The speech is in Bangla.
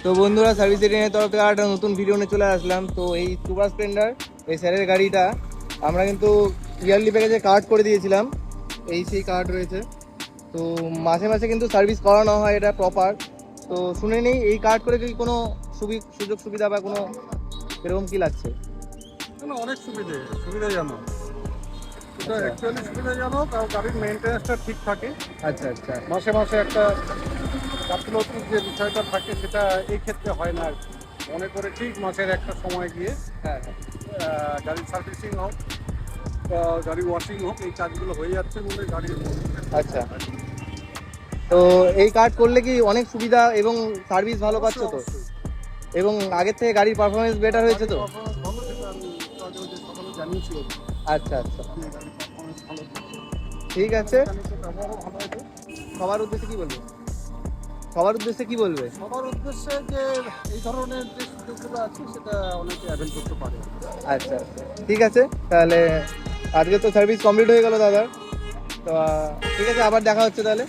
তো বন্ধুরা, সার্ভিস এরিয়ার তরফ থেকে একটা নতুন ভিডিও নিয়ে চলে আসলাম। তো এই সুপার স্প্লেন্ডার, এই স্যারের গাড়িটা আমরা কিন্তু ইয়ারলি প্যাকেজে কার্ড করে দিয়েছিলাম। এই সেই কার্ড রয়েছে। তো মাসে মাসে কিন্তু সার্ভিস করানো হয়, এটা প্রপার। তো শুনে নেই এই কার্ড করে কি কোনো সুযোগ সুবিধা বা কোনো এরকম কি লাগছে? অনেক সুবিধাজনক। এটা অ্যাকচুয়ালি সুবিধাজনক, আর গাড়ির মেনটেন্যান্সটা ঠিক থাকে। আচ্ছা আচ্ছা। মাসে মাসে একটা গাফিলতির যে বিষয়টা থাকে সেটা এই ক্ষেত্রে হয় না আর কি। মনে করে ঠিক মাসের একটা সময় গিয়ে হ্যাঁ গাড়ির সার্ভিসিং হোক বা গাড়ি ওয়াশিং হোক, এই কাজগুলো হয়ে যাচ্ছে বলে গাড়ির আচ্ছা। তো এই কার্ড করলে কি অনেক সুবিধা এবং সার্ভিস ভালো পাচ্ছ তো? অবশ্যই। এবং আগের থেকে গাড়ির পারফরমেন্স বেটার হয়েছে তো? গাড়ির performance ভালো, সেটা আমি আগেও যে সকালে জানিয়েছিলাম। আচ্ছা আচ্ছা, গাড়ির পারফরমেন্স ভালো থাকে। ঠিক আছে। মেকানিকের ব্যবহারও ভালো হয়েছে। সবার উদ্দেশ্যে কি বলবে? সবার উদ্দেশ্যে কি বলবে? সবার উদ্দেশ্যে যে এই ধরনের যে সুযোগগুলো আছে সেটা অনেকে অ্যাভেল করতে পারে। আচ্ছা আচ্ছা, ঠিক আছে। তাহলে আজকে তো সার্ভিস কমপ্লিট হয়ে গেল দাদা। তো ঠিক আছে, আবার দেখা হচ্ছে তাহলে।